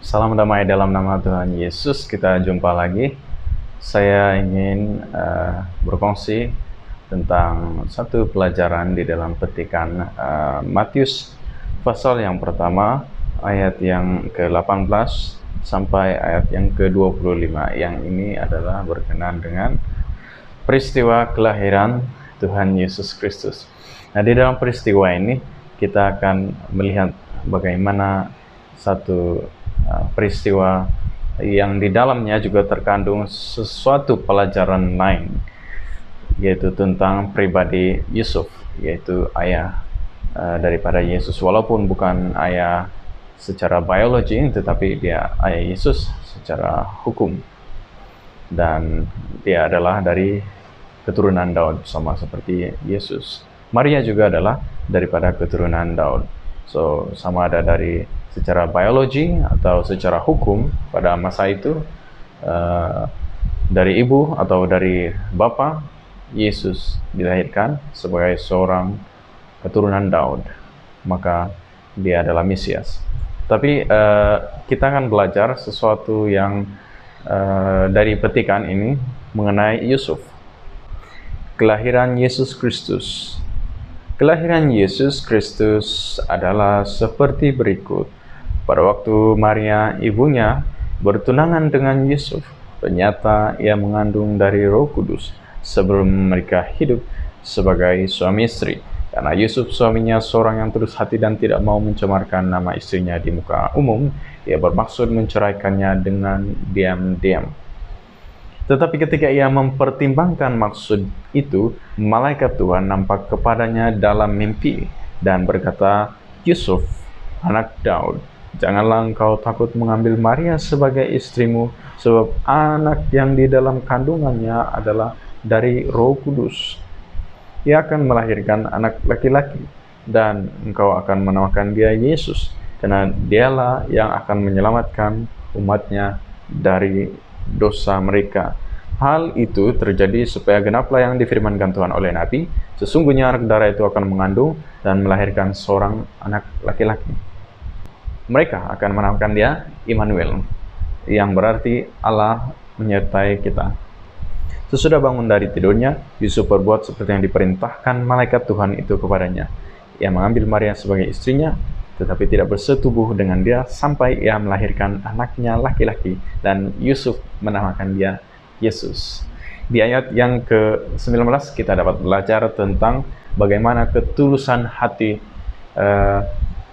Salam damai dalam nama Tuhan Yesus. Kita jumpa lagi. Saya ingin berkongsi tentang satu pelajaran di dalam petikan Matius pasal yang pertama, ayat yang ke-18 sampai ayat yang ke-25. Yang ini adalah berkenaan dengan peristiwa kelahiran Tuhan Yesus Kristus. Nah, di dalam peristiwa ini kita akan melihat bagaimana satu peristiwa yang di dalamnya juga terkandung sesuatu pelajaran lain, yaitu tentang pribadi Yusuf, yaitu ayah daripada Yesus. Walaupun bukan ayah secara biologi, tetapi dia ayah Yesus secara hukum, dan dia adalah dari keturunan Daud sama seperti Yesus. Maria juga adalah daripada keturunan Daud. So, sama ada dari secara biologi atau secara hukum pada masa itu, dari ibu atau dari bapa, Yesus dilahirkan sebagai seorang keturunan Daud, maka dia adalah Mesias. Tapi kita akan belajar sesuatu yang dari petikan ini mengenai Yusuf. Kelahiran Yesus Kristus. Kelahiran Yesus Kristus adalah seperti berikut. Pada waktu Maria ibunya bertunangan dengan Yusuf, ternyata ia mengandung dari Roh Kudus sebelum mereka hidup sebagai suami istri. Karena Yusuf suaminya seorang yang tulus hati dan tidak mau mencemarkan nama istrinya di muka umum, ia bermaksud menceraikannya dengan diam-diam. Tetapi ketika ia mempertimbangkan maksud itu, malaikat Tuhan nampak kepadanya dalam mimpi dan berkata, "Yusuf, anak Daud, janganlah engkau takut mengambil Maria sebagai istrimu, sebab anak yang di dalam kandungannya adalah dari Roh Kudus. Ia akan melahirkan anak laki-laki, dan engkau akan menamakan dia Yesus, karena dialah yang akan menyelamatkan umatnya dari dosa mereka." Hal itu terjadi supaya genaplah yang difirmankan Tuhan oleh Nabi, "Sesungguhnya anak darah itu akan mengandung dan melahirkan seorang anak laki-laki. Mereka akan menamakan dia Immanuel," yang berarti Allah menyertai kita. Sesudah bangun dari tidurnya, Yusuf berbuat seperti yang diperintahkan malaikat Tuhan itu kepadanya. Ia mengambil Maria sebagai istrinya, tetapi tidak bersetubuh dengan dia sampai ia melahirkan anaknya laki-laki, dan Yusuf menamakan dia Yesus. Di ayat yang ke-19 kita dapat belajar tentang bagaimana ketulusan hati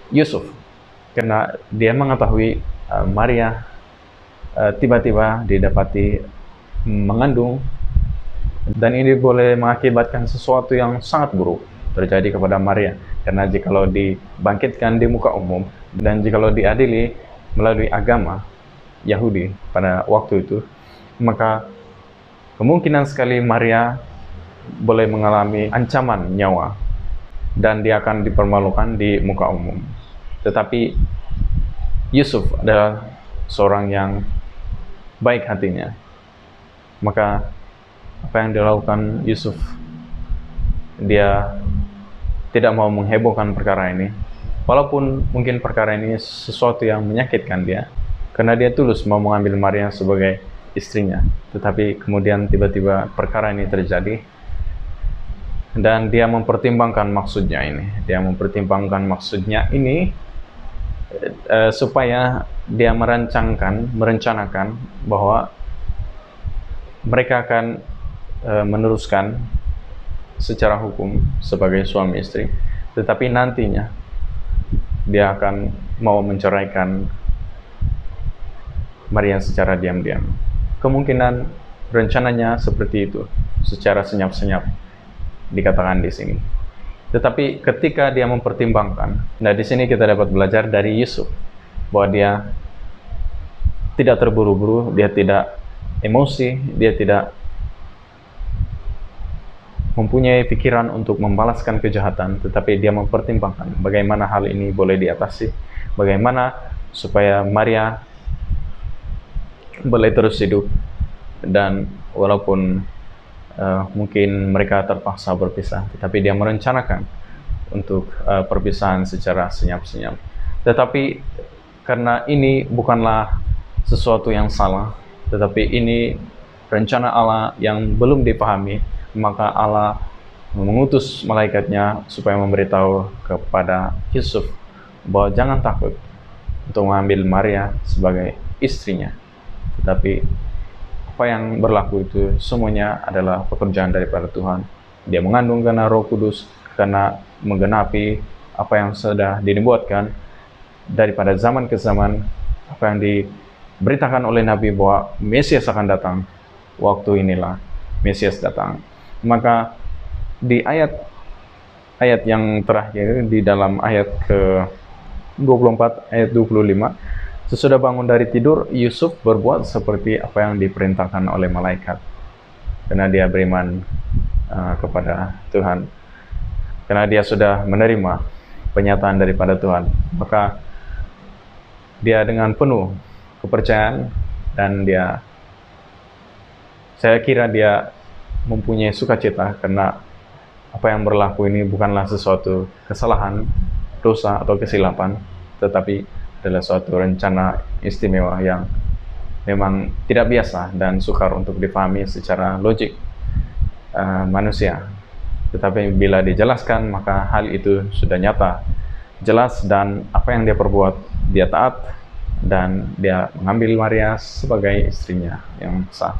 Yusuf, karena dia mengetahui Maria tiba-tiba didapati mengandung, dan ini boleh mengakibatkan sesuatu yang sangat buruk terjadi kepada Maria, karena jikalau dibangkitkan di muka umum dan jikalau diadili melalui agama Yahudi pada waktu itu, maka kemungkinan sekali Maria boleh mengalami ancaman nyawa dan dia akan dipermalukan di muka umum. Tetapi Yusuf adalah seorang yang baik hatinya. Maka apa yang dilakukan Yusuf, dia tidak mau menghebohkan perkara ini, walaupun mungkin perkara ini sesuatu yang menyakitkan dia, karena dia tulus mau mengambil Maria sebagai istrinya. Tetapi kemudian tiba-tiba perkara ini terjadi, dan dia mempertimbangkan maksudnya ini. Dia mempertimbangkan maksudnya ini supaya dia merencanakan bahwa mereka akan meneruskan secara hukum sebagai suami istri, tetapi nantinya dia akan mau menceraikan Maria secara diam-diam. Kemungkinan rencananya seperti itu, secara senyap-senyap dikatakan di sini. Tetapi ketika dia mempertimbangkan, nah di sini kita dapat belajar dari Yusuf bahwa dia tidak terburu-buru, dia tidak emosi, dia tidak mempunyai pikiran untuk membalaskan kejahatan, tetapi dia mempertimbangkan bagaimana hal ini boleh diatasi, bagaimana supaya Maria boleh terus hidup, dan walaupun mungkin mereka terpaksa berpisah, tetapi dia merencanakan untuk perpisahan secara senyap-senyap. Tetapi Karena ini bukanlah sesuatu yang salah, tetapi ini rencana Allah yang belum dipahami, maka Allah mengutus malaikatnya supaya memberitahu kepada Yusuf bahwa jangan takut untuk mengambil Maria sebagai istrinya. Tetapi apa yang berlaku itu semuanya adalah pekerjaan daripada Tuhan. Dia mengandung karena Roh Kudus, karena menggenapi apa yang sudah dinubuatkan daripada zaman ke zaman, apa yang diberitakan oleh Nabi bahwa Mesias akan datang. Waktu inilah Mesias datang. Maka di ayat yang terakhir, di dalam ayat ke-24, ayat 25, sesudah bangun dari tidur, Yusuf berbuat seperti apa yang diperintahkan oleh malaikat. Karena dia beriman kepada Tuhan. Karena dia sudah menerima penyataan daripada Tuhan. Maka dia dengan penuh kepercayaan, dan saya kira dia mempunyai sukacita karena apa yang berlaku ini bukanlah sesuatu kesalahan, dosa atau kesilapan, tetapi adalah suatu rencana istimewa yang memang tidak biasa dan sukar untuk dipahami secara logik manusia. Tetapi bila dijelaskan, maka hal itu sudah nyata, jelas, dan apa yang dia perbuat, dia taat, dan dia mengambil Maria sebagai istrinya yang sah.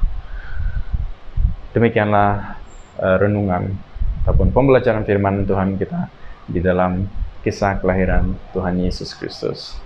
Demikianlah renungan ataupun pembelajaran firman Tuhan kita di dalam kisah kelahiran Tuhan Yesus Kristus.